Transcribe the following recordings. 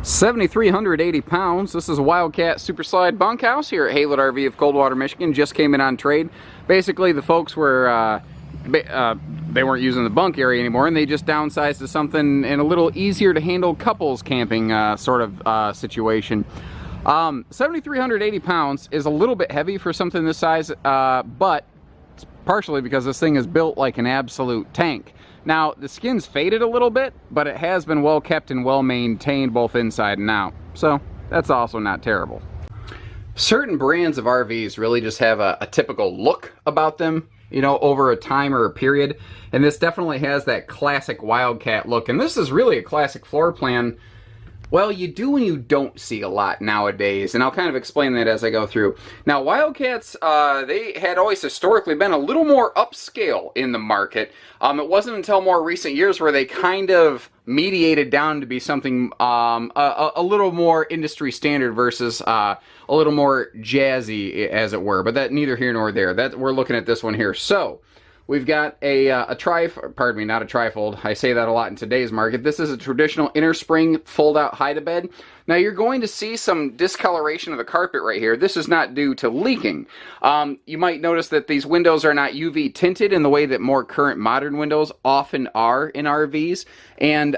7,380 pounds. This is a Wildcat Super Slide Bunkhouse here at Haylett RV of Coldwater, Michigan. Just came in on trade. Basically, the folks were they weren't using the bunk area anymore, and they just downsized to something in a little easier to handle couples camping sort of situation. 7,380 pounds is a little bit heavy for something this size, but it's partially because this thing is built like an absolute tank. Now, the skin's faded a little bit, but it has been well kept and well maintained both inside and out. So that's also not terrible. Certain brands of RVs really just have a typical look about them, you know, over a time or a period. And this definitely has that classic Wildcat look. And this is really a classic floor plan. Well, you do and you don't see a lot nowadays, and I'll kind of explain that as I go through. Now, Wildcats, they had always historically been a little more upscale in the market. It wasn't until more recent years where they kind of mediated down to be something a little more industry standard versus a little more jazzy, as it were. But that neither here nor there. That we're looking at this one here. So we've got pardon me, not a trifold. I say that a lot in today's market. This is a traditional inner spring fold-out hide-a-bed. Now, you're going to see some discoloration of the carpet right here. This is not due to leaking. You might notice that these windows are not UV tinted in the way that more current modern windows often are in RVs. And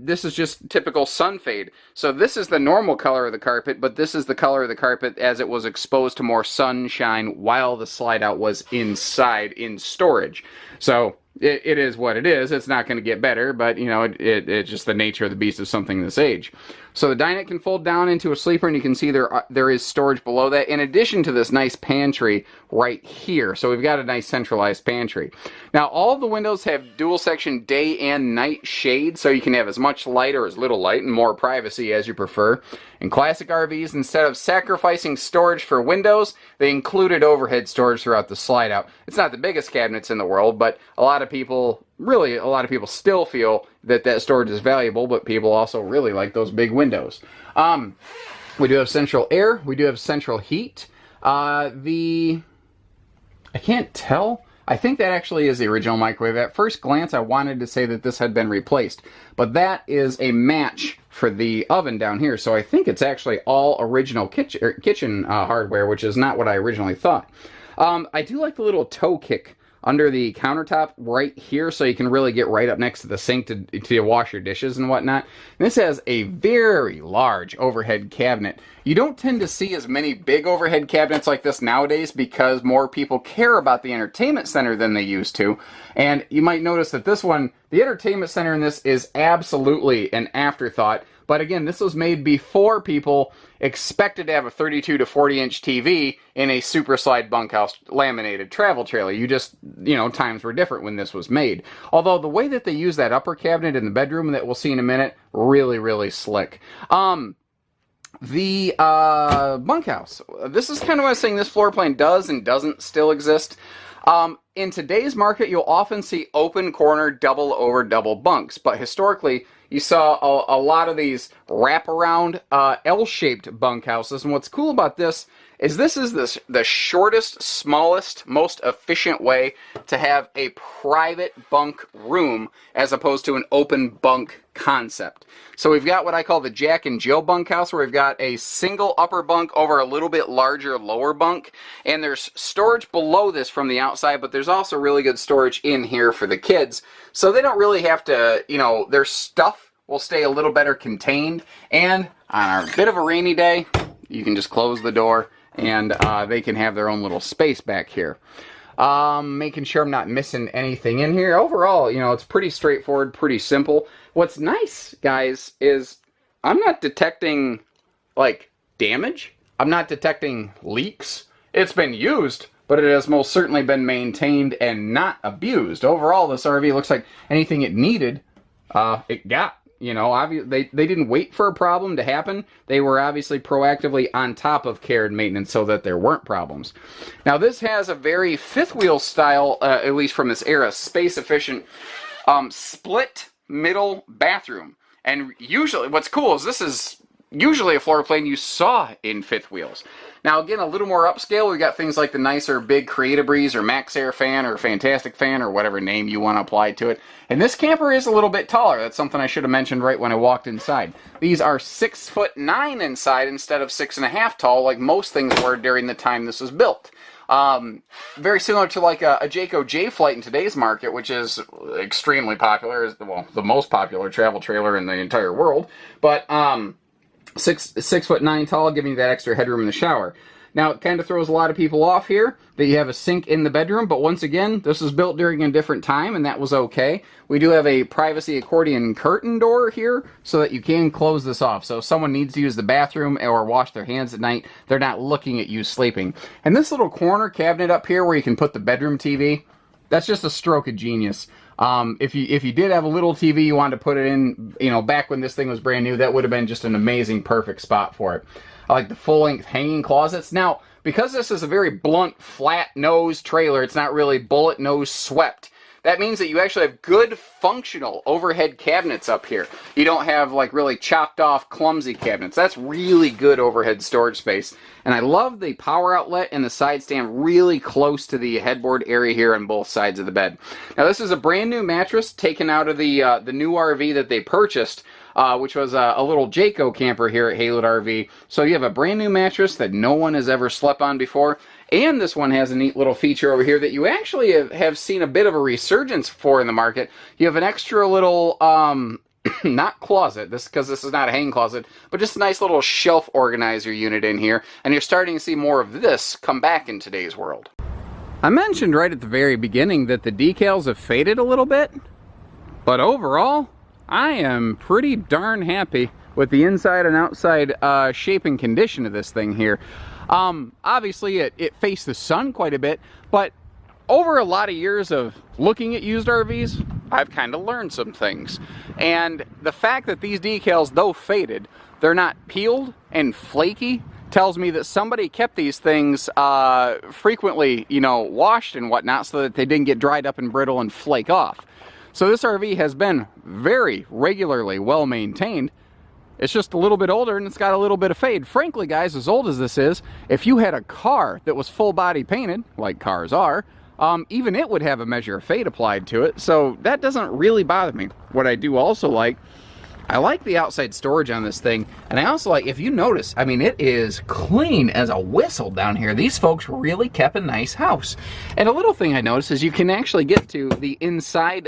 this is just typical sun fade. So this is the normal color of the carpet, but this is the color of the carpet as it was exposed to more sunshine while the slide-out was inside in storage. So it is what it is. It's not going to get better, but, you know, it's just the nature of the beast of something this age. So the dinette can fold down into a sleeper, and you can see there is storage below that, in addition to this nice pantry right here. So we've got a nice centralized pantry. Now, all of the windows have dual section day and night shade, so you can have as much light or as little light and more privacy as you prefer. In classic RVs, instead of sacrificing storage for windows, they included overhead storage throughout the slide out. It's not the biggest cabinets in the world, but a lot of people still feel that storage is valuable, but people also really like those big windows. We do have central air. We do have central heat. I can't tell. I think that actually is the original microwave. At first glance, I wanted to say that this had been replaced, but that is a match for the oven down here. So I think it's actually all original kitchen hardware, which is not what I originally thought. I do like the little toe kick under the countertop right here, so you can really get right up next to the sink to wash your dishes and whatnot. And this has a very large overhead cabinet. You don't tend to see as many big overhead cabinets like this nowadays because more people care about the entertainment center than they used to. And you might notice that this one, the entertainment center in this is absolutely an afterthought. But again, this was made before people expected to have a 32 to 40 inch TV in a Super Slide Bunkhouse laminated travel trailer. Times were different when this was made. Although the way that they use that upper cabinet in the bedroom that we'll see in a minute, really, really slick. The bunkhouse. This is kind of what I was saying this floor plan does and doesn't still exist. In today's market, you'll often see open corner double over double bunks, but historically, you saw a lot of these wraparound L-shaped bunkhouses, and what's cool about this is the shortest, smallest, most efficient way to have a private bunk room as opposed to an open bunk concept. So we've got what I call the Jack and Jill bunkhouse, where we've got a single upper bunk over a little bit larger lower bunk, and there's storage below this from the outside, but there's also really good storage in here for the kids, so they don't really have to, their stuff will stay a little better contained, and on a bit of a rainy day, you can just close the door, and they can have their own little space back here. Making sure I'm not missing anything in here. Overall, it's pretty straightforward, pretty simple. What's nice, guys, is I'm not detecting, damage. I'm not detecting leaks. It's been used, but it has most certainly been maintained and not abused. Overall, this RV looks like anything it needed, it got. They didn't wait for a problem to happen. They were obviously proactively on top of care and maintenance so that there weren't problems. Now, this has a very fifth wheel style, at least from this era, space efficient, split middle bathroom. And usually, what's cool is this is usually a floor plan you saw in fifth wheels. Now again, a little more upscale, we've got things like the nicer big Create-A-Breeze or Max Air fan or Fantastic fan or whatever name you want to apply to it. And this camper is a little bit taller. That's something I should have mentioned right when I walked inside. These are 6'9" inside instead of 6.5 tall like most things were during the time this was built. Very similar to like a Jayco J-Flight in today's market, which is extremely popular, well, the most popular travel trailer in the entire world. But 6'9" tall, giving you that extra headroom in the shower. Now, it kind of throws a lot of people off here that you have a sink in the bedroom, but once again, this was built during a different time, and that was okay. We do have a privacy accordion curtain door here so that you can close this off. So if someone needs to use the bathroom or wash their hands at night, they're not looking at you sleeping. And this little corner cabinet up here where you can put the bedroom TV, that's just a stroke of genius. If you did have a little TV you wanted to put it in, you know, back when this thing was brand new, that would have been just an amazing, perfect spot for it. I like the full-length hanging closets. Now, because this is a very blunt, flat-nosed trailer, it's not really bullet-nose swept. That means that you actually have good, functional overhead cabinets up here. You don't have, like, really chopped-off, clumsy cabinets. That's really good overhead storage space. And I love the power outlet and the side stand really close to the headboard area here on both sides of the bed. Now, this is a brand-new mattress taken out of the new RV that they purchased, which was a little Jayco camper here at Haylett RV. So you have a brand new mattress that no one has ever slept on before. And this one has a neat little feature over here that you actually have seen a bit of a resurgence for in the market. You have an extra little, not closet, because this is not a hanging closet, but just a nice little shelf organizer unit in here. And you're starting to see more of this come back in today's world. I mentioned right at the very beginning that the decals have faded a little bit, but overall, I am pretty darn happy with the inside and outside shape and condition of this thing here. Obviously it faced the sun quite a bit, but over a lot of years of looking at used RVs, I've kind of learned some things. And the fact that these decals, though faded, they're not peeled and flaky, tells me that somebody kept these things frequently, you know, washed and whatnot so that they didn't get dried up and brittle and flake off. So this RV has been very regularly well maintained. It's just a little bit older and it's got a little bit of fade. Frankly, guys, as old as this is, if you had a car that was full body painted, like cars are, even it would have a measure of fade applied to it. So that doesn't really bother me. What I do also like, I like the outside storage on this thing. And I also like, if you notice, I mean, it is clean as a whistle down here. These folks really kept a nice house. And a little thing I noticed is you can actually get to the inside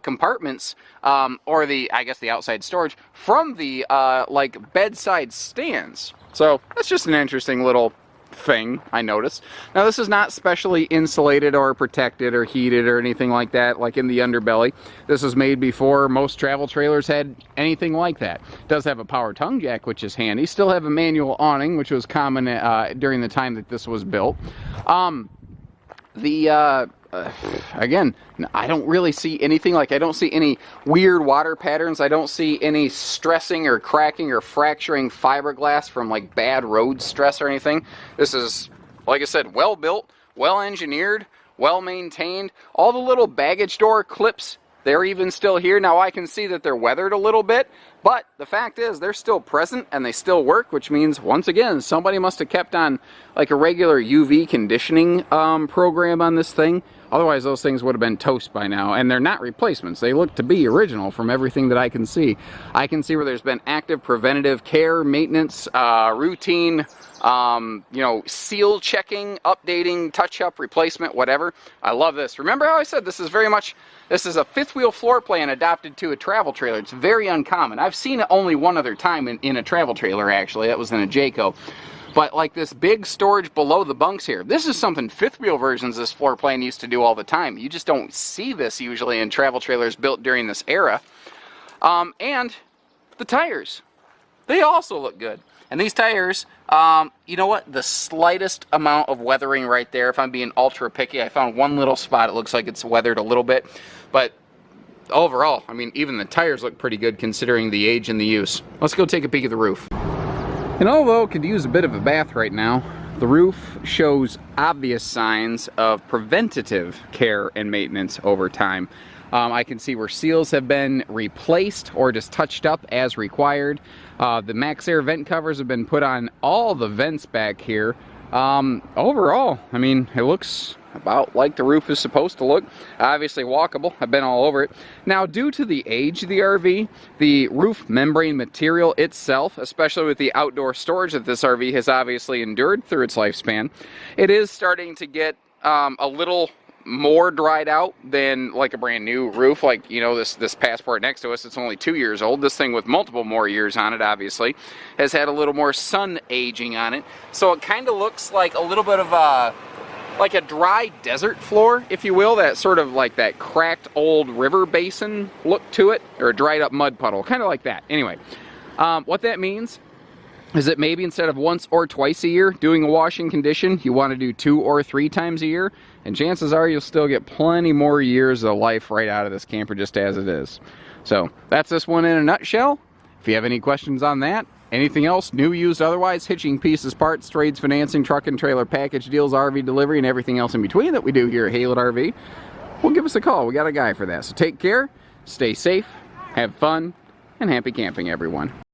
compartments, or I guess the outside storage, from the like bedside stands. So that's just an interesting little thing I noticed. Now this is not specially insulated or protected or heated or anything like that, like in the underbelly. This was made before most travel trailers had anything like that. It does have a power tongue jack, which is handy. Still have a manual awning, which was common during the time that this was built. Again, I don't really see anything, like I don't see any weird water patterns. I don't see any stressing or cracking or fracturing fiberglass from like bad road stress or anything. This is, like I said, well built, well engineered, well maintained. All the little baggage door clips, they're even still here. Now I can see that they're weathered a little bit, but the fact is they're still present and they still work, which means, once again, somebody must have kept on like a regular UV conditioning program on this thing. Otherwise those things would have been toast by now, and they're not replacements. They look to be original from everything that I can see. I can see where there's been active preventative care, maintenance, routine, you know, seal checking, updating, touch-up, replacement, whatever. I love this. Remember how I said this is this is a fifth wheel floor plan adapted to a travel trailer. It's very uncommon. I've seen it only one other time in a travel trailer, actually. That was in a Jayco. But like this big storage below the bunks here, this is something fifth wheel versions of this floor plan used to do all the time. You just don't see this usually in travel trailers built during this era. And the tires, they also look good. And these tires, you know what? The slightest amount of weathering right there, if I'm being ultra picky, I found one little spot. It looks like it's weathered a little bit. But overall, I mean, even the tires look pretty good considering the age and the use. Let's go take a peek at the roof. And although it could use a bit of a bath right now, the roof shows obvious signs of preventative care and maintenance over time. I can see where seals have been replaced or just touched up as required. The Max Air vent covers have been put on all the vents back here. Overall, I mean, it looks about like the roof is supposed to look. Obviously walkable. I've been all over it. Now, due to the age of the RV, the roof membrane material itself, especially with the outdoor storage that this RV has obviously endured through its lifespan, it is starting to get a little more dried out than like a brand new roof. Like, you know, this Passport next to us, it's only 2 years old. This thing with multiple more years on it obviously has had a little more sun aging on it, so it kind of looks like a little bit of a dry desert floor, if you will. That sort of like that cracked old river basin look to it, or a dried up mud puddle, kind of like that. Anyway, what that means is that maybe instead of once or twice a year doing a washing condition, you want to do 2 or 3 times a year, and chances are you'll still get plenty more years of life right out of this camper just as it is. So that's this one in a nutshell. If you have any questions on that, anything else, new, used, otherwise, hitching, pieces, parts, trades, financing, truck and trailer package deals, RV delivery, and everything else in between that we do here at Haylett RV, well, give us a call. We got a guy for that. So take care, stay safe, have fun, and happy camping, everyone.